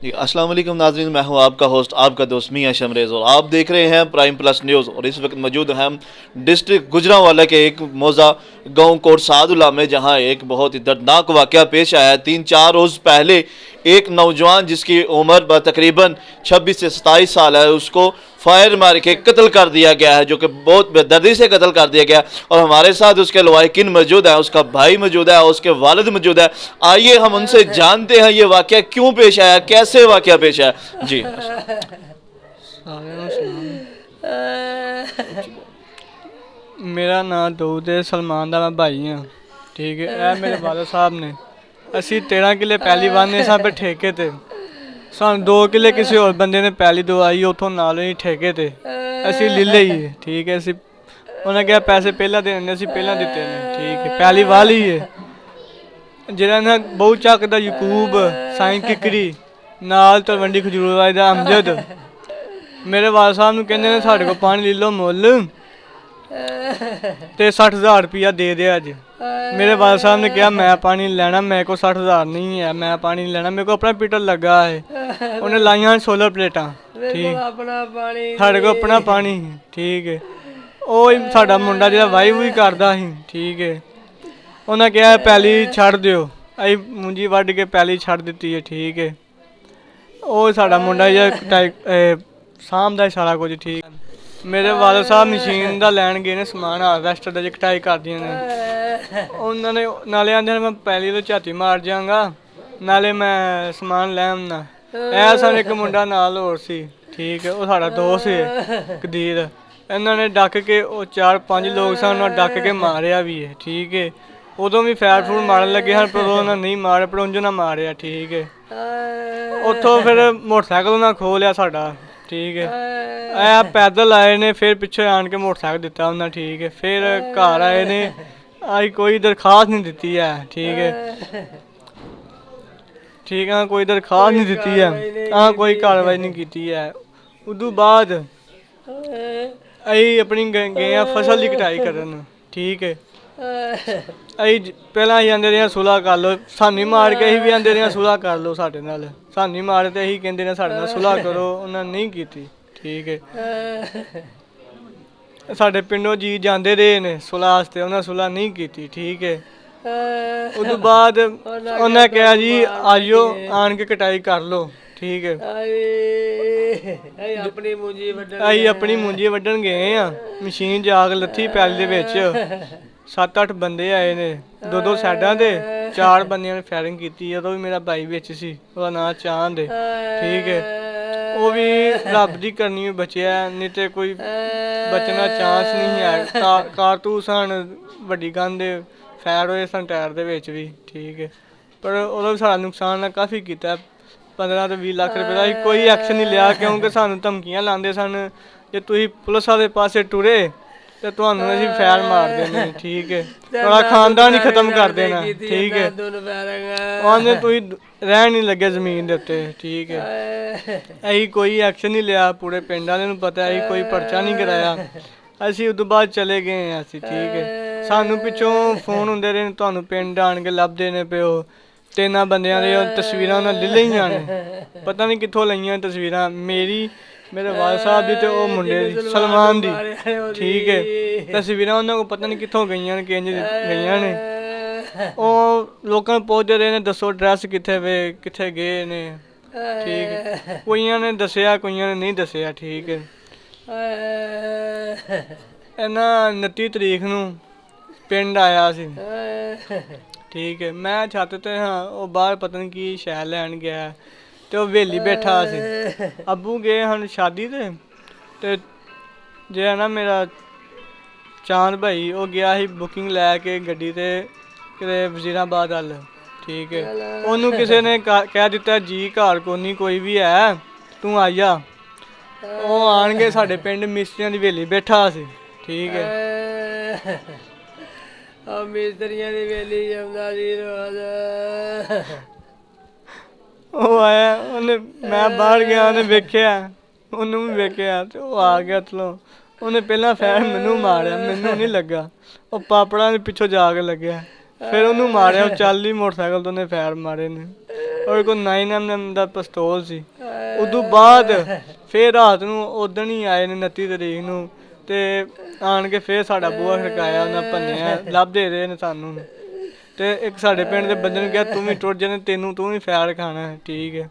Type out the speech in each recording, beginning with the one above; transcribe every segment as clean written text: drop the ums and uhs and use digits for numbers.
जी अस्सलाम वालेकुम नाज़रीन, मैं हूं आपका होस्ट आपका दोस्त मियां शमरेज़ और आप देख रहे हैं प्राइम प्लस न्यूज़। और इस वक्त मौजूद हैं हम डिस्ट्रिक्ट गुजरांवाला के एक मौज़ा गांव कोट सादुल्ला में, जहां एक बहुत ही दर्दनाक वाक़या पेश आया है। 3-4 रोज़ पहले एक नौजवान जिसकी उम्र तकरीबन 26 से 27 साल है, उसको फायर मार के कत्ल कर दिया गया है, जो कि बहुत बेदर्दी से कत्ल कर दिया गया। और हमारे साथ उसके लवाहिकीन मौजूद है, उसका भाई मौजूद है, उसके वालिद मौजूद है। आइए हम उनसे जानते हैं ये वाक़या क्यों पेश आया, कैसे वाक़या पेश आया। जी मेरा नाम दाऊद है, सलमान का मैं भाई हाँ। ठीक है, ਇਹ ਮੇਰੇ ਵਾਲਦ ਸਾਹਿਬ ਨੇ। ਅਸੀਂ 13 ਕਿੱਲੇ ਪਹਿਲੀ ਵਾਹਨੇ ਸਾਂ पे ਠੇਕੇ ਤੇ। ਸਾਨੂੰ 2 ਕਿੱਲੇ ਕਿਸੇ ਹੋਰ ਬੰਦੇ ਨੇ ਪਹਿਲੀ ਦਵਾਈ, ਉੱਥੋਂ ਨਾਲ ਹੀ ਠੇਕੇ ਤੇ ਅਸੀਂ ਲੈ ਲਈ ਹੈ। ਠੀਕ ਹੈ, ਅਸੀਂ ਉਹਨੇ ਕਿਹਾ ਪੈਸੇ ਪਹਿਲਾਂ ਦੇਣੇ ਨੇ, ਅਸੀਂ ਪਹਿਲਾਂ ਦਿੱਤੇ ਨੇ। ਠੀਕ ਹੈ, ਪਹਿਲੀ ਵਾਲੀ ਹੈ ਜਿਹੜਾ ਨਾ ਬਹੁ ਚੱਕ ਦਾ ਯਕੂਬ, ਸਾਈਂ ਕਿਕਰੀ ਨਾਲ ਤਲਵੰਡੀ ਖਜੂਰਵਾਈ ਦਾ ਅਮਜਦ। ਮੇਰੇ ਵਾਲਦ ਸਾਹਿਬ ਨੂੰ ਕਹਿੰਦੇ ਨੇ ਸਾਡੇ ਕੋਲ ਪਾਣੀ ਲੈ ਲਓ ਮੁੱਲ ਤੇ 60,000 रुपया दे दे अज। मेरे वाल साहब ने कहा मैं पानी नहीं लेना, मेरे को 60,000 नहीं है, मैं पानी नहीं लेना, मेरे को अपना पीटर लगा है। उन्हें लाइया 16 प्लेटा। ठीक, साढ़े को अपना पानी। ठीक है, ਉਹ ਸਾਡਾ ਮੁੰਡਾ ਜਿਹੜਾ ਵਾਈ ਵੀ ਕਰਦਾ ਸੀ। ਠੀਕ ਹੈ, ਉਹਨਾਂ ਕਿਹਾ ਪੈਲੀ ਛੱਡ ਦਿਓ, ਅਸੀਂ ਮੁੰਜੀ ਵੱਢ ਕੇ ਪੈਲੀ ਛੱਡ ਦਿੱਤੀ ਹੈ। ਠੀਕ ਹੈ, ਉਹ ਸਾਡਾ ਮੁੰਡਾ ਜਿਹੜਾ ਸਾਂਭਦਾ ਸਾਰਾ ਕੁਝ। ਠੀਕ, ਮੇਰੇ ਵਾਲਦ ਸਾਹਿਬ ਮਸ਼ੀਨ ਦਾ ਲੈਣ ਗਏ ਨੇ ਸਮਾਨ, ਹਾਰਵੈਸਟਰ ਦਾ, ਜੇ ਕਟਾਈ ਕਰਦੀਆਂ ਨੇ। ਉਹਨਾਂ ਨੇ ਨਾਲੇ ਆਂਦੇ ਨੇ ਮੈਂ ਪਹਿਲੀ ਤੋਂ ਝਾਤੀ ਮਾਰ ਜਾਵਾਂਗਾ, ਨਾਲੇ ਮੈਂ ਸਮਾਨ ਲੈ ਆਉਣਾ। ਇਹ ਸਾਨੂੰ ਇੱਕ ਮੁੰਡਾ ਨਾਲ ਹੋਰ ਸੀ। ਠੀਕ ਹੈ, ਉਹ ਸਾਡਾ ਦੋਸਤ ਹੈ ਕਦੀਰ। ਇਹਨਾਂ ਨੇ ਡੱਕ ਕੇ, ਉਹ 4-5 ਲੋਕ ਸਾਨੂੰ ਡੱਕ ਕੇ ਮਾਰਿਆ ਵੀ ਹੈ। ਠੀਕ ਹੈ, ਉਦੋਂ ਵੀ ਫੈਰ ਫੂਰ ਮਾਰਨ ਲੱਗੇ ਹਨ, ਪਰ ਉਹਨਾਂ ਨਹੀਂ ਮਾਰਿਆ, ਪਰ ਉਂਝ ਨਾ ਮਾਰਿਆ। ਠੀਕ ਹੈ, ਉੱਥੋਂ ਫਿਰ ਮੋਟਰਸਾਈਕਲ ਉਹਨਾਂ ਖੋਹ ਲਿਆ ਸਾਡਾ। ਠੀਕ ਹੈ, ਇਹ ਪੈਦਲ ਆਏ ਨੇ, ਫਿਰ ਪਿੱਛੇ ਆਣ ਕੇ ਮੋਟਰਸਾਈਕਲ ਦਿੱਤਾ ਉਹਨਾਂ। ਠੀਕ ਹੈ, ਫਿਰ ਘਰ ਆਏ ਨੇ, ਅਸੀਂ ਕੋਈ ਦਰਖਾਸਤ ਨਹੀਂ ਦਿੱਤੀ ਹੈ। ਠੀਕ ਹੈ, ਠੀਕ ਹੈ, ਕੋਈ ਦਰਖਾਸਤ ਨਹੀਂ ਦਿੱਤੀ ਹੈ, ਕੋਈ ਕਾਰਵਾਈ ਨਹੀਂ ਕੀਤੀ ਹੈ। ਉਦੋਂ ਬਾਅਦ ਅਸੀਂ ਆਪਣੀ ਗਏ ਹਾਂ ਫਸਲ ਦੀ ਕਟਾਈ ਕਰਨ। ਠੀਕ ਹੈ, ਅਸੀਂ ਪਹਿਲਾਂ ਅਸੀਂ ਆਂਦੇ ਰਹੇ ਸੁਲ੍ਹਾ ਕਰ ਲਓ, ਸਾਨੂੰ ਮਾਰ ਕੇ ਅਸੀਂ ਵੀ ਆਂਦੇ ਰਹੇ ਸੁਲ੍ਹਾ ਕਰ ਲਓ ਸਾਡੇ ਨਾਲ। ਸਾਨੂੰ ਮਾਰ ਤੇ ਅਸੀਂ ਕਹਿੰਦੇ ਨੇ ਸਾਡੇ ਨਾਲ ਸੁਲ੍ਹਾ ਕਰੋ, ਉਹਨਾਂ ਨੇ ਨਹੀਂ ਕੀਤੀ। ਠੀਕ ਹੈ, ਸਾਡੇ ਪਿੰਡੋਂ ਜੀ ਜਾਂਦੇ ਰਹੇ ਨੇ ਸੁਲ੍ਹਾ ਵਾਸਤੇ, ਉਹਨਾਂ ਸੁਲ੍ਹਾ ਨਹੀਂ ਕੀਤੀ। ਠੀਕ ਹੈ, ਉਦੋਂ ਬਾਅਦ ਉਹਨਾਂ ਕਿਹਾ ਜੀ ਆਜੋ ਆਣ ਕੇ ਕਟਾਈ ਕਰ ਲਓ। ਠੀਕ ਹੈ, ਅਸੀਂ ਆਪਣੀ ਮੂੰਜੀ ਵੱਢਣ ਗਏ ਆ, ਮਸ਼ੀਨ ਜਾਗ ਲੱਥੀ ਪੈਲੀ ਦੇ ਵਿੱਚ। 7-8 ਬੰਦੇ ਆਏ ਨੇ, 2-2 ਸਾਈਡਾਂ ਤੇ, 4 ਬੰਦਿਆਂ ਨੇ ਫਾਇਰਿੰਗ ਕੀਤੀ। ਉਦੋਂ ਵੀ ਮੇਰਾ ਭਾਈ ਵਿੱਚ ਸੀ, ਉਹਦਾ ਨਾਂ ਚਾਂਦ ਹੈ। ਠੀਕ ਹੈ, ਉਹ ਵੀ ਰੱਬ ਦੀ ਕਰਨੀ ਵੀ ਬਚਿਆ, ਨਹੀਂ ਤੇ ਕੋਈ ਬਚਣਾ ਚਾਂਸ ਨਹੀਂ ਹੈ। ਕਾਰਤੂਸ ਹਨ ਵੱਡੀ ਗਨ ਦੇ ਫਾਇਰ ਹੋਏ ਸਨ ਟਾਇਰ ਦੇ ਵਿੱਚ ਵੀ। ਠੀਕ ਹੈ, ਪਰ ਉਦੋਂ ਵੀ ਸਾਡਾ ਨੁਕਸਾਨ ਕਾਫੀ ਕੀਤਾ, 15 ਤੋਂ 20 ਲੱਖ ਰੁਪਏ ਦਾ। ਅਸੀਂ ਕੋਈ ਐਕਸ਼ਨ ਨਹੀਂ ਲਿਆ, ਕਿਉਂਕਿ ਸਾਨੂੰ ਧਮਕੀਆਂ ਲਾਉਂਦੇ ਸਨ, ਜੇ ਤੁਸੀਂ ਪੁਲਿਸ ਵਾਲੇ ਪਾਸੇ ਟੁਰੇ ਤੇ ਤੁਹਾਨੂੰ ਅਸੀਂ ਫੈਰ ਮਾਰ ਦੇਣੇ। ਠੀਕ ਹੈ, ਤੁਹਾਡਾ ਖਾਨਦਾਨ ਹੀ ਖਤਮ ਕਰ ਦੇਣਾ। ਠੀਕ ਹੈ, ਉਹਨੇ ਤੁਸੀਂ ਰਹਿਣ ਨਹੀਂ ਲੱਗੇ ਜ਼ਮੀਨ ਦੇ ਉੱਤੇ। ਠੀਕ ਹੈ, ਅਸੀਂ ਕੋਈ ਐਕਸ਼ਨ ਨਹੀਂ ਲਿਆ, ਪੂਰੇ ਪਿੰਡ ਵਾਲਿਆਂ ਨੂੰ ਪਤਾ, ਅਸੀਂ ਕੋਈ ਪਰਚਾ ਨਹੀਂ ਕਰਾਇਆ। ਅਸੀਂ ਉਦੋਂ ਬਾਅਦ ਚਲੇ ਗਏ ਹਾਂ ਅਸੀਂ। ਠੀਕ ਹੈ, ਸਾਨੂੰ ਪਿੱਛੋਂ ਫੋਨ ਹੁੰਦੇ ਰਹੇ, ਤੁਹਾਨੂੰ ਪਿੰਡ ਆਣ ਕੇ ਲੱਭਦੇ ਨੇ ਪਿਓ। 3 ਬੰਦਿਆਂ ਦੀਆਂ ਤਸਵੀਰਾਂ ਉਹਨਾਂ ਲੈ ਲਈਆਂ ਨੇ, ਪਤਾ ਨਹੀਂ ਕਿੱਥੋਂ ਲਈਆਂ ਤਸਵੀਰਾਂ, ਮੇਰੀ, ਮੇਰੇ ਵਾਲਦ ਸਾਹਿਬ ਦੀ ਤੇ ਉਹ ਮੁੰਡੇ ਦੀ, ਸਲਮਾਨ ਦੀ। ਠੀਕ ਹੈ, ਤਸਵੀਰਾਂ ਉਹਨਾਂ ਕੋਲ ਪਤਾ ਨਹੀਂ ਕਿੱਥੋਂ ਗਈਆਂ ਨੇ, ਕਿੰਝ ਗਈਆਂ ਨੇ। ਉਹ ਲੋਕਾਂ ਨੂੰ ਪੁੱਛਦੇ ਰਹੇ ਨੇ ਦੱਸੋ ਐਡਰੈਸ ਕਿੱਥੇ ਵੇ, ਕਿੱਥੇ ਗਏ ਨੇ। ਠੀਕ ਹੈ, ਕਈਆਂ ਨੇ ਦੱਸਿਆ, ਕਈਆਂ ਨੇ ਨਹੀਂ ਦੱਸਿਆ। ਠੀਕ ਹੈ, ਇਹਨਾਂ 29 ਤਰੀਕ ਨੂੰ ਪਿੰਡ ਆਇਆ ਸੀ। ਠੀਕ ਹੈ, ਮੈਂ ਛੱਤ ਤੇ ਹਾਂ, ਉਹ ਬਾਹਰ ਪਤਾ ਨਹੀਂ ਕੀ ਸ਼ਹਿਰ ਲੈਣ ਗਿਆ ਤੇ ਉਹ ਹਵੇਲੀ ਬੈਠਾ ਸੀ। ਅੱਬੂ ਗਏ ਹਨ ਸ਼ਾਦੀ ਤੇ ਜਿਹੜਾ ਨਾ ਮੇਰਾ ਚਾਂਦ ਭਾਈ, ਉਹ ਗਿਆ ਸੀ ਬੁਕਿੰਗ ਲੈ ਕੇ ਗੱਡੀ ਤੇ ਕਿਤੇ ਵਜ਼ੀਰਾਬਾਦ ਵੱਲ। ਠੀਕ ਹੈ, ਉਹਨੂੰ ਕਿਸੇ ਨੇ ਕਹਿ ਦਿੱਤਾ ਜੀ ਘਰ ਕੋਨੀ ਕੋਈ ਵੀ ਹੈ, ਤੂੰ ਆ ਜਾ। ਉਹ ਆਣ ਕੇ ਸਾਡੇ ਪਿੰਡ ਮਿਸਤਰੀਆਂ ਦੀ ਹਵੇਲੀ ਬੈਠਾ ਸੀ। ਠੀਕ ਹੈ, ਮਿਸਤਰੀਆਂ ਦੀ ਹਵੇਲੀ ਜਾਂਦਾ ਸੀ ਰੋਜ਼। ਉਹ ਆਇਆ, ਉਹਨੇ, ਮੈਂ ਬਾਹਰ ਗਿਆ, ਉਹਨੇ ਵੇਖਿਆ, ਉਹਨੂੰ ਵੀ ਵੇਖਿਆ ਤੇ ਉਹ ਆ ਗਿਆ ਥਲੋਂ। ਉਹਨੇ ਪਹਿਲਾਂ ਫੈਰ ਮੈਨੂੰ ਮਾਰਿਆ, ਮੈਨੂੰ ਨਹੀਂ ਲੱਗਾ, ਉਹ ਪਾਪੜਾਂ ਦੇ ਪਿੱਛੋਂ ਜਾ ਕੇ ਲੱਗਿਆ, ਫਿਰ ਉਹਨੂੰ ਮਾਰਿਆ। ਉਹ ਚੱਲ ਹੀ ਮੋਟਰਸਾਈਕਲ ਤੋਂ ਉਹਨੇ ਫੈਰ ਮਾਰੇ ਨੇ। ਔਰ ਕੋ 9mm ਦਾ ਪਿਸਤੌਲ ਸੀ। ਉਦੋਂ ਬਾਅਦ ਫਿਰ ਰਾਤ ਨੂੰ ਉਦਣ ਹੀ ਆਏ ਨੇ 29 ਤਰੀਕ ਨੂੰ ਤੇ ਆਣ ਕੇ ਫਿਰ ਸਾਡਾ ਬੂਹਾ ਖੜਕਾਇਆ, ਉਹਨਾਂ ਭੰਨਿਆ, ਲੱਭਦੇ ਰਹੇ ਨੇ ਸਾਨੂੰ। ਤੇ ਇੱਕ ਸਾਡੇ ਪਿੰਡ ਦੇ ਬੰਦੇ ਨੂੰ ਕਿਹਾ ਤੂੰ ਵੀ ਟੁੱਟ ਜਾਣੇ, ਤੈਨੂੰ ਤੂੰ ਵੀ ਫੈਰ ਖਾਣਾ ਹੈ, ਠੀਕ ਹੈ।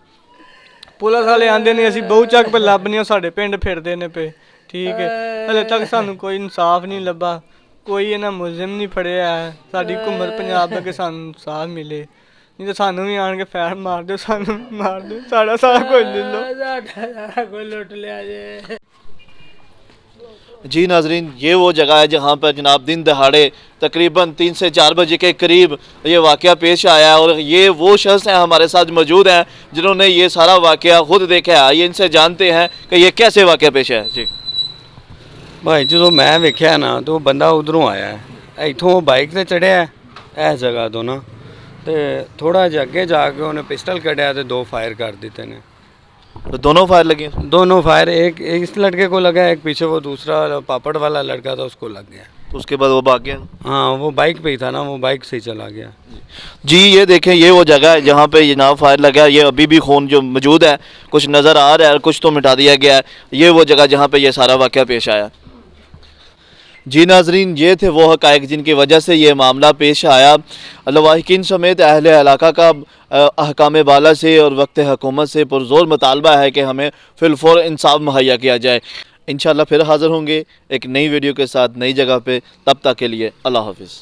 ਪੁਲਿਸ ਵਾਲੇ ਆਂਦੇ ਨੇ ਅਸੀਂ ਬਹੁ ਚੱਕ ਪੇ ਲੱਭ ਨਹੀਂ, ਸਾਡੇ ਪਿੰਡ ਫਿਰਦੇ ਨੇ ਪਏ, ਠੀਕ ਹੈ। ਹਲੇ ਤੱਕ ਸਾਨੂੰ ਕੋਈ ਇਨਸਾਫ ਨਹੀਂ ਲੱਭਾ, ਕੋਈ ਇਹਨਾਂ ਮੁਲਜ਼ਮ ਨਹੀਂ ਫੜਿਆ ਹੈ। ਸਾਡੀ ਘੁੰਮਰ ਪੰਜਾਬ ਦਾ ਕਿ ਸਾਨੂੰ ਇਨਸਾਫ ਮਿਲੇ, नहीं तो सानू भी आन के फैर मार दो, सानू मार दो, सारा सारा कोई ले लो, सारा कोई लुट लिया जे। जी नाजरीन, ये वो जगह है जहाँ पर जनाब दिन दहाड़े तकरीबन 3 से 4 बजे के करीब ये वाक़या पेश आया है। और ये वो शख्स हैं हमारे साथ मौजूद हैं जिन्होंने ये सारा वाक़या खुद देखा है। ये इनसे जानते हैं कि ये कैसे वाक़या पेश है। जी भाई जो मैं वेख्या ना तो बंदा उधरों आया है, इतों बाइक से चढ़िया है इस जगह तो ना, तो थोड़ा जिहा अगे जाके उन्हें पिस्टल कढ़िया तो 2 फायर कर दिते ने। तो दोनों फायर लगे? दोनों फायर, एक इस लड़के को लगा, एक पीछे वो दूसरा पापड़ वाला लड़का था उसको लग गया। तो उसके बाद वो भाग गया? हाँ, वो बाइक पे ही था ना, वो बाइक से ही चला गया। जी ये देखें, ये वो जगह है जहाँ पे जनाब फायर लगा है। ये अभी भी खून जो मौजूद है, कुछ नज़र आ रहा है, कुछ तो मिटा दिया गया है। ये वो जगह जहाँ पे ये सारा वाक़या पेश आया। जी नाजरीन, ये थे वो हक़ाइक़ जिनकी वजह से ये मामला पेश आया। लवाहिकीन समेत अहले इलाका का अहकाम बाला से और वक्त हुकूमत से पुरज़ोर मुतालबा है कि हमें फिलफौर इंसाफ मुहैया किया जाए। इंशाअल्लाह फिर हाज़िर होंगे एक नई वीडियो के साथ नई जगह पे। तब तक के लिए अल्लाह हाफ़िज़।